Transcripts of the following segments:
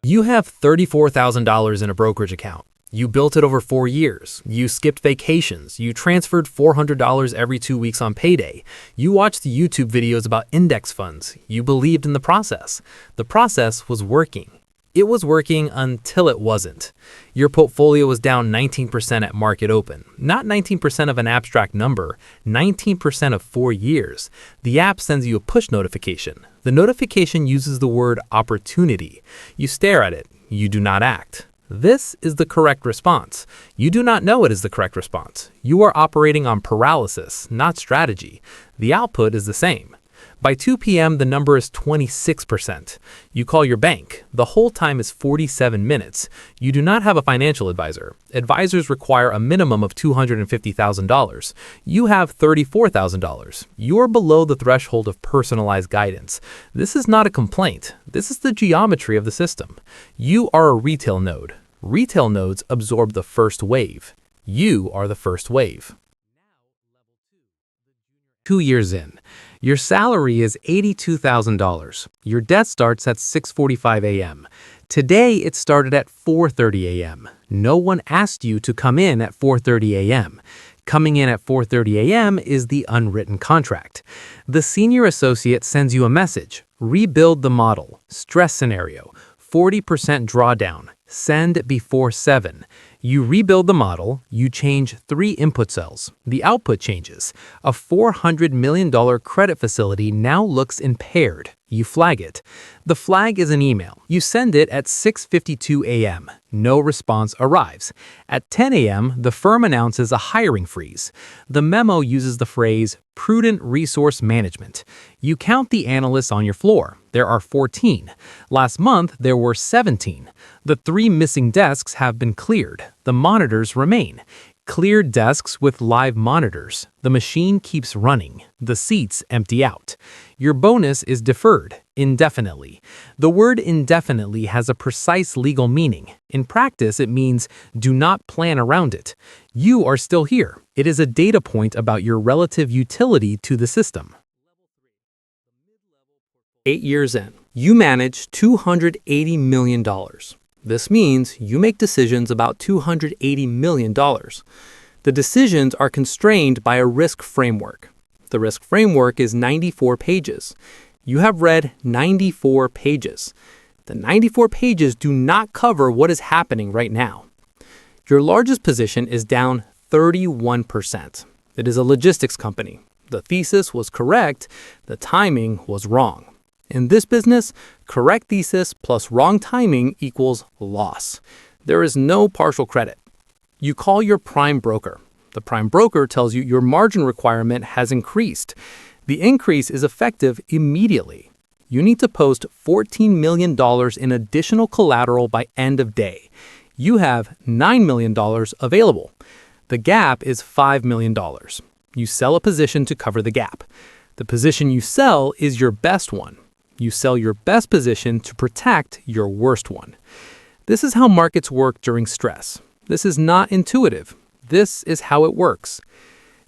You have $34,000 in a brokerage account. You built it over 4 years. You skipped vacations. You transferred $400 every 2 weeks on payday. You watched YouTube videos about index funds. You believed in the process. The process was working. It was working until it wasn't. Your portfolio was down 19% at market open. Not 19% of an abstract number, 19% of 4 years. The app sends you a push notification. The notification uses the word opportunity. You stare at it. You do not act. This is the correct response. You do not know it is the correct response. You are operating on paralysis, not strategy. The output is the same. By 2 p.m., the number is 26%. You call your bank. The hold time is 47 minutes. You do not have a financial advisor. Advisors require a minimum of $250,000. You have $34,000. You are below the threshold of personalized guidance. This is not a complaint. This is the geometry of the system. You are a retail node. Retail nodes absorb the first wave. You are the first wave. 2 years in. Your salary is $82,000. Your debt starts at 6:45 a.m. Today, it started at 4:30 a.m. No one asked you to come in at 4:30 a.m. Coming in at 4:30 a.m. is the unwritten contract. The senior associate sends you a message. Rebuild the model. Stress scenario. 40% drawdown. Send before 7. You rebuild the model, you change 3 input cells. The output changes. A $400 million credit facility now looks impaired. You flag it. The flag is an email. You send it at 6:52 a.m. No response arrives. At 10 a.m., the firm announces a hiring freeze. The memo uses the phrase prudent resource management. You count the analysts on your floor. There are 14. Last month, there were 17. The 3 missing desks have been cleared. The monitors remain. Cleared desks with live monitors. The machine keeps running. The seats empty out. Your bonus is deferred indefinitely. The word indefinitely has a precise legal meaning. In practice, it means do not plan around it. You are still here. It is a data point about your relative utility to the system. 8 years in. You manage $280 million. This means you make decisions about $280 million. The decisions are constrained by a risk framework. The risk framework is 94 pages. You have read 94 pages. The 94 pages do not cover what is happening right now. Your largest position is down 31%. It is a logistics company. The thesis was correct. The timing was wrong. In this business, correct thesis plus wrong timing equals loss. There is no partial credit. You call your prime broker. The prime broker tells you your margin requirement has increased. The increase is effective immediately. You need to post $14 million in additional collateral by end of day. You have $9 million available. The gap is $5 million. You sell a position to cover the gap. The position you sell is your best one. You sell your best position to protect your worst one. This is how markets work during stress. This is not intuitive. This is how it works.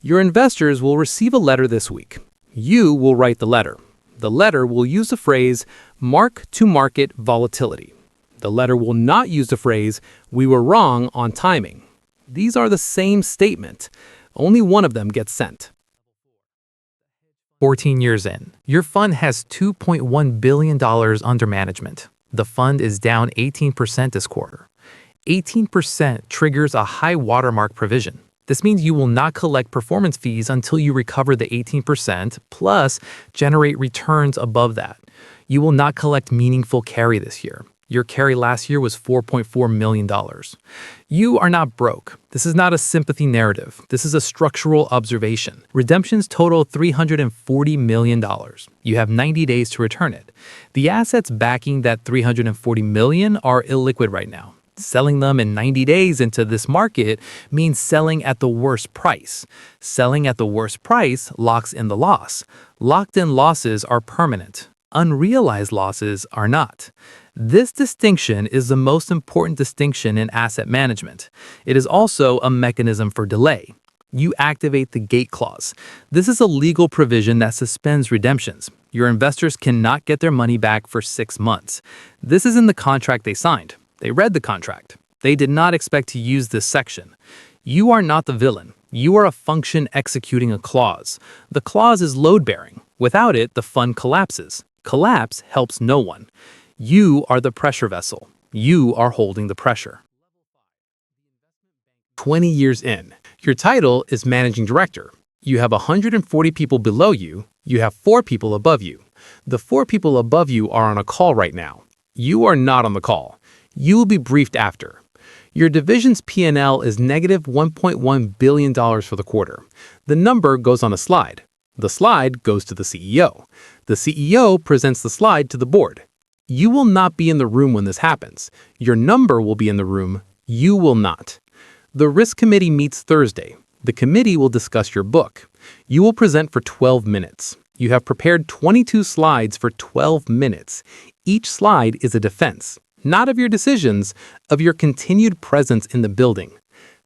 Your investors will receive a letter this week. You will write the letter. The letter will use the phrase mark-to-market volatility. The letter will not use the phrase we were wrong on timing. These are the same statement. Only one of them gets sent. 14 years in. Your fund has $2.1 billion under management. The fund is down 18% this quarter. 18% triggers a high watermark provision. This means you will not collect performance fees until you recover the 18% plus generate returns above that. You will not collect meaningful carry this year. Your carry last year was $4.4 million. You are not broke. This is not a sympathy narrative. This is a structural observation. Redemptions total $340 million. You have 90 days to return it. The assets backing that $340 million are illiquid right now. Selling them in 90 days into this market means selling at the worst price. Selling at the worst price locks in the loss. Locked-in losses are permanent. Unrealized losses are not. This distinction is the most important distinction in asset management. It is also a mechanism for delay. You activate the gate clause. This is a legal provision that suspends redemptions. Your investors cannot get their money back for 6 months. This is in the contract they signed. They read the contract. They did not expect to use this section. You are not the villain. You are a function executing a clause. The clause is load-bearing. Without it, the fund collapses. Collapse helps no one. You are the pressure vessel. You are holding the pressure. 20 years in. Your title is Managing Director. You have 140 people below you. You have 4 people above you. The 4 people above you are on a call right now. You are not on the call. You will be briefed after. Your division's P&L is negative $1.1 billion for the quarter. The number goes on a slide. The slide goes to the CEO. The CEO presents the slide to the board. You will not be in the room when this happens. Your number will be in the room. You will not. The risk committee meets Thursday. The committee will discuss your book. You will present for 12 minutes. You have prepared 22 slides for 12 minutes. Each slide is a defense, not of your decisions, of your continued presence in the building.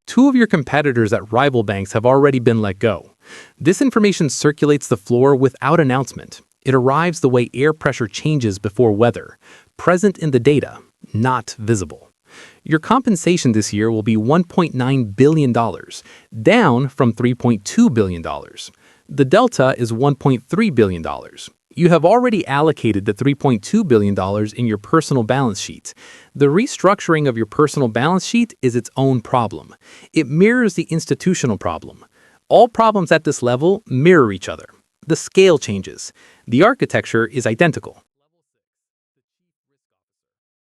2 of your competitors at rival banks have already been let go. This information circulates the floor without announcement. It arrives the way air pressure changes before weather, present in the data, not visible. Your compensation this year will be $1.9 billion, down from $3.2 billion. The delta is $1.3 billion. You have already allocated the $3.2 billion in your personal balance sheet. The restructuring of your personal balance sheet is its own problem. It mirrors the institutional problem. All problems at this level mirror each other. The scale changes. The architecture is identical.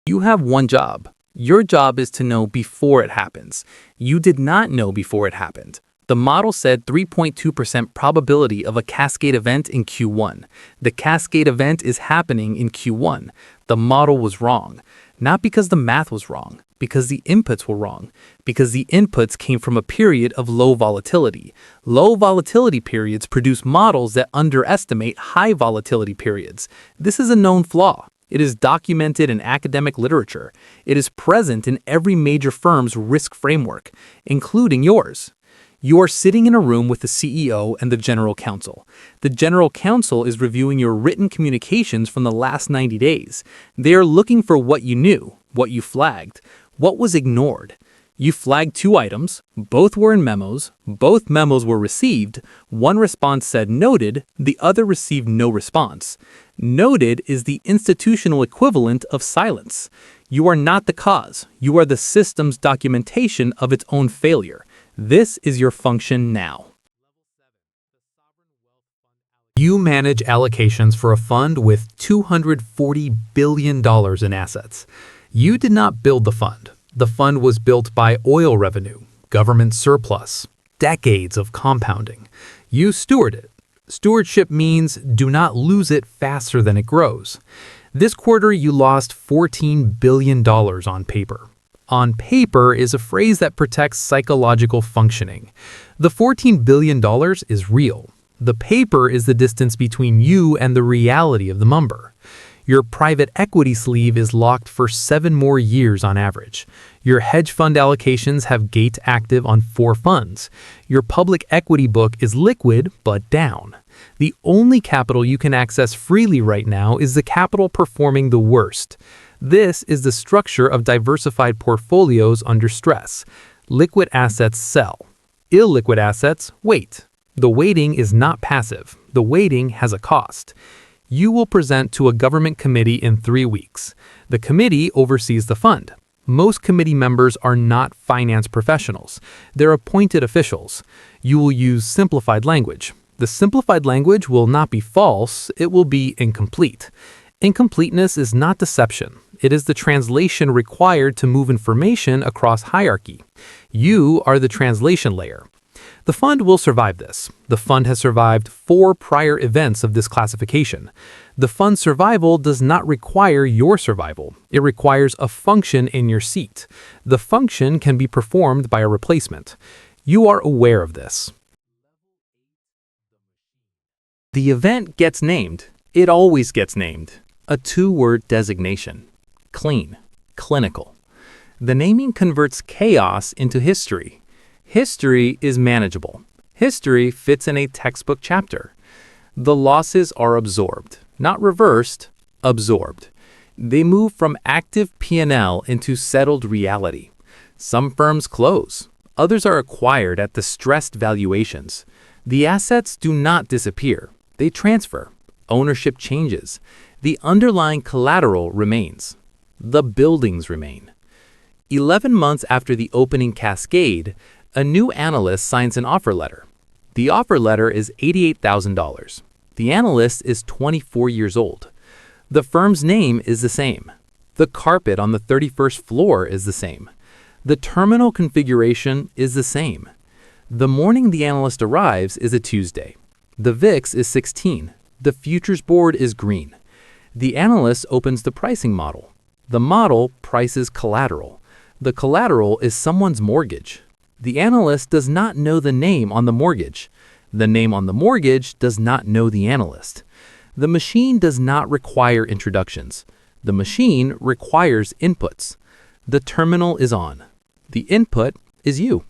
You have one job. Your job is to know before it happens. You did not know before it happened. The model said 3.2% probability of a cascade event in Q1. The cascade event is happening in Q1. The model was wrong. Not because the math was wrong, because the inputs were wrong, because the inputs came from a period of low volatility. Low volatility periods produce models that underestimate high volatility periods. This is a known flaw. It is documented in academic literature. It is present in every major firm's risk framework, including yours. You are sitting in a room with the CEO and the general counsel. The general counsel is reviewing your written communications from the last 90 days. They are looking for what you knew, what you flagged, what was ignored. You flagged 2 items. Both were in memos. Both memos were received. One response said noted. The other received no response. Noted is the institutional equivalent of silence. You are not the cause. You are the system's documentation of its own failure. This is your function now. You manage allocations for a fund with $240 billion in assets. You did not build the fund. The fund was built by oil revenue, government surplus, decades of compounding. You steward it. Stewardship means do not lose it faster than it grows. This quarter, you lost $14 billion on paper. On paper is a phrase that protects psychological functioning. The $14 billion is real. The paper is the distance between you and the reality of the number. Your private equity sleeve is locked for 7 more years on average. Your hedge fund allocations have gate active on 4 funds. Your public equity book is liquid but down. The only capital you can access freely right now is the capital performing the worst. This is the structure of diversified portfolios under stress. Liquid assets sell. Illiquid assets wait. The waiting is not passive. The waiting has a cost. You will present to a government committee in 3 weeks. The committee oversees the fund. Most committee members are not finance professionals. They're appointed officials. You will use simplified language. The simplified language will not be false, it will be incomplete. Incompleteness is not deception. It is the translation required to move information across hierarchy. You are the translation layer. The fund will survive this. The fund has survived 4 prior events of this classification. The fund's survival does not require your survival. It requires a function in your seat. The function can be performed by a replacement. You are aware of this. The event gets named. It always gets named. A 2-word designation. Clean. Clinical. The naming converts chaos into history. History is manageable. History fits in a textbook chapter. The losses are absorbed. not reversed, absorbed. They move from active P&L into settled reality. Some firms close. Others are acquired at distressed valuations. The assets do not disappear. They transfer. Ownership changes. The underlying collateral remains. The buildings remain. 11 months after the opening cascade, a new analyst signs an offer letter. The offer letter is $88,000. The analyst is 24 years old. The firm's name is the same. The carpet on the 31st floor is the same. The terminal configuration is the same. The morning the analyst arrives is a Tuesday. The VIX is 16. The futures board is green. The analyst opens the pricing model. The model prices collateral. The collateral is someone's mortgage. The analyst does not know the name on the mortgage. The name on the mortgage does not know the analyst. The machine does not require introductions. The machine requires inputs. The terminal is on. The input is you.